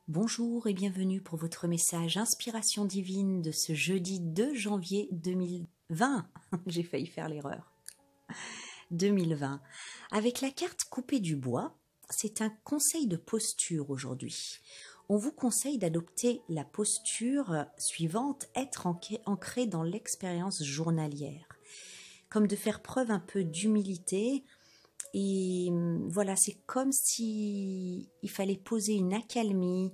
Bonjour et bienvenue pour votre message Inspiration divine de ce jeudi 2 janvier 2020. J'ai failli faire l'erreur. 2020. Avec la carte coupée du bois, c'est un conseil de posture aujourd'hui. On vous conseille d'adopter la posture suivante, être ancré dans l'expérience journalière. Comme de faire preuve un peu d'humilité. Et voilà, c'est comme si il fallait poser une accalmie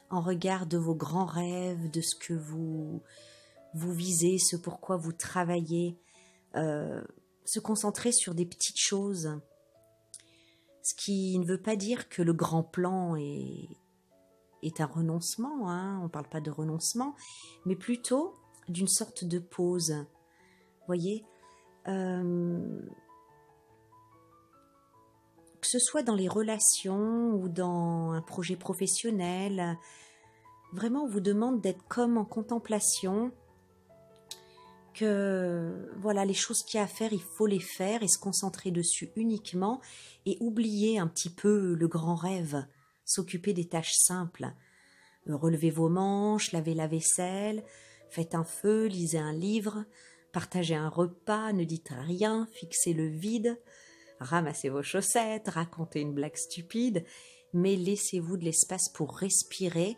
en regard de vos grands rêves, de ce que vous visez, ce pourquoi vous travaillez, se concentrer sur des petites choses, ce qui ne veut pas dire que le grand plan est un renoncement, hein, on ne parle pas de renoncement, mais plutôt d'une sorte de pause. Voyez, que ce soit dans les relations ou dans un projet professionnel, vraiment on vous demande d'être comme en contemplation, que voilà, les choses qu'il y a à faire, il faut les faire et se concentrer dessus uniquement et oublier un petit peu le grand rêve, s'occuper des tâches simples. Relevez vos manches, lavez la vaisselle, faites un feu, lisez un livre, partagez un repas, ne dites rien, fixez le vide, ramassez vos chaussettes, racontez une blague stupide, mais laissez-vous de l'espace pour respirer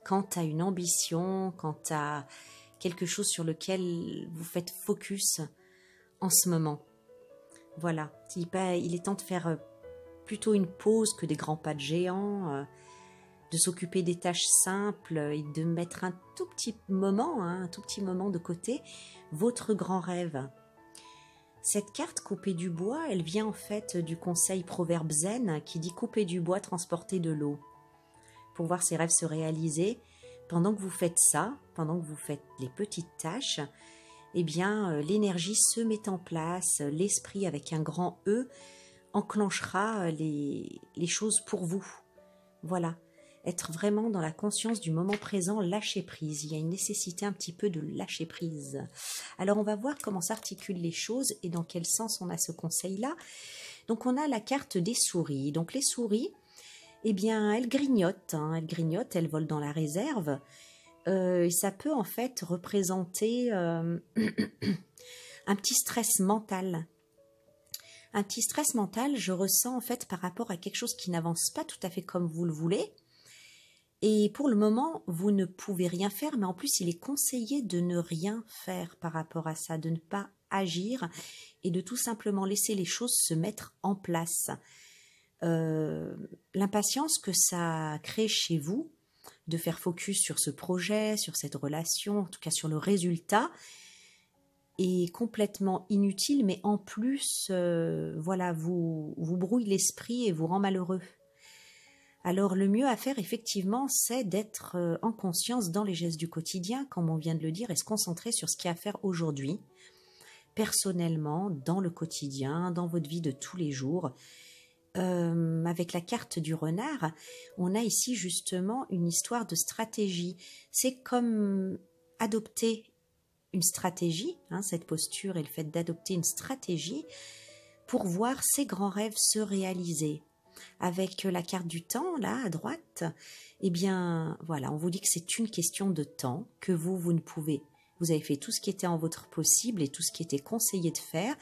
quant à une ambition, quant à quelque chose sur lequel vous faites focus en ce moment. Voilà, il est temps de faire plutôt une pause que des grands pas de géant, de s'occuper des tâches simples et de mettre un tout petit moment de côté votre grand rêve. Cette carte coupée du bois, elle vient en fait du conseil proverbe zen qui dit couper du bois, transporter de l'eau. Pour voir ses rêves se réaliser, pendant que vous faites ça, pendant que vous faites les petites tâches, eh bien l'énergie se met en place, l'esprit avec un grand E enclenchera les choses pour vous. Voilà, être vraiment dans la conscience du moment présent, lâcher prise. Il y a une nécessité un petit peu de lâcher prise. Alors on va voir comment s'articulent les choses et dans quel sens on a ce conseil-là. Donc on a la carte des souris. Donc les souris, eh bien elles grignotent, elles volent dans la réserve. Et ça peut en fait représenter un petit stress mental. Un petit stress mental, je ressens en fait par rapport à quelque chose qui n'avance pas tout à fait comme vous le voulez. Et pour le moment, vous ne pouvez rien faire, mais en plus, il est conseillé de ne rien faire par rapport à ça, de ne pas agir et de tout simplement laisser les choses se mettre en place. L'impatience que ça crée chez vous, de faire focus sur ce projet, sur cette relation, en tout cas sur le résultat, est complètement inutile, mais en plus, voilà, vous brouille l'esprit et vous rend malheureux. Alors le mieux à faire effectivement, c'est d'être en conscience dans les gestes du quotidien, comme on vient de le dire, et se concentrer sur ce qu'il y a à faire aujourd'hui, personnellement, dans le quotidien, dans votre vie de tous les jours. Avec la carte du renard, on a ici justement une histoire de stratégie. C'est comme adopter une stratégie, cette posture et le fait d'adopter une stratégie pour voir ses grands rêves se réaliser. Avec la carte du temps, là, à droite, eh bien, voilà, on vous dit que c'est une question de temps, que vous ne pouvez. Vous avez fait tout ce qui était en votre possible et tout ce qui était conseillé de faire,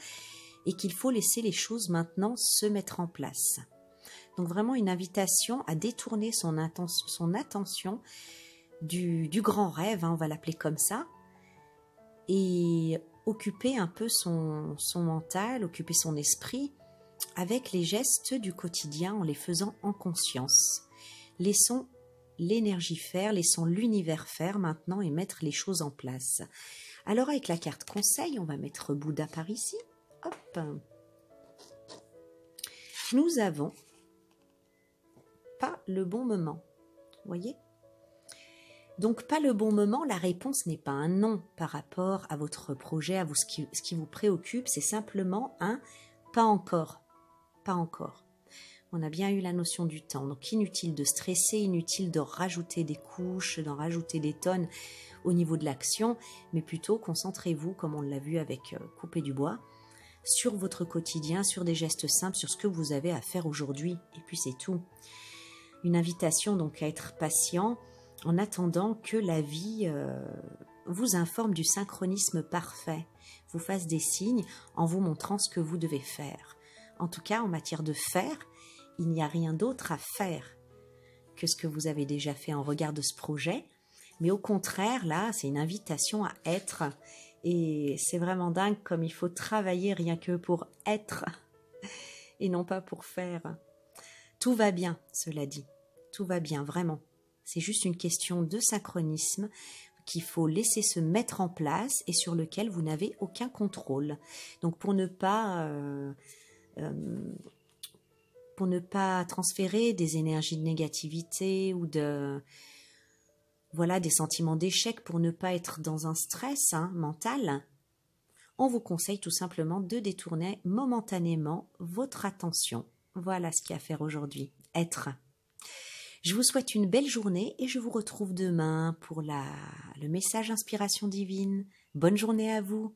et qu'il faut laisser les choses maintenant se mettre en place. Donc vraiment une invitation à détourner son attention du grand rêve, on va l'appeler comme ça, et occuper un peu son mental, occuper son esprit, avec les gestes du quotidien en les faisant en conscience. Laissons l'énergie faire, laissons l'univers faire maintenant et mettre les choses en place. Alors avec la carte conseil, on va mettre Bouddha par ici. Hop. Nous avons pas le bon moment. Voyez ? Donc pas le bon moment, la réponse n'est pas un non par rapport à votre projet, à ce qui vous préoccupe, c'est simplement un pas encore. Pas encore. On a bien eu la notion du temps, donc inutile de stresser, inutile de rajouter des couches, d'en rajouter des tonnes au niveau de l'action, mais plutôt concentrez-vous, comme on l'a vu avec couper du bois, sur votre quotidien, sur des gestes simples, sur ce que vous avez à faire aujourd'hui, et puis c'est tout. Une invitation donc à être patient en attendant que la vie vous informe du synchronisme parfait, vous fasse des signes en vous montrant ce que vous devez faire. En tout cas, en matière de faire, il n'y a rien d'autre à faire que ce que vous avez déjà fait en regard de ce projet. Mais au contraire, là, c'est une invitation à être. Et c'est vraiment dingue comme il faut travailler rien que pour être et non pas pour faire. Tout va bien, cela dit. Tout va bien, vraiment. C'est juste une question de synchronisme qu'il faut laisser se mettre en place et sur lequel vous n'avez aucun contrôle. Donc pour ne pas transférer des énergies de négativité ou des sentiments d'échec, pour ne pas être dans un stress mental, on vous conseille tout simplement de détourner momentanément votre attention. Voilà ce qu'il y a à faire aujourd'hui, être. Je vous souhaite une belle journée et je vous retrouve demain pour le message Inspiration Divine. Bonne journée à vous.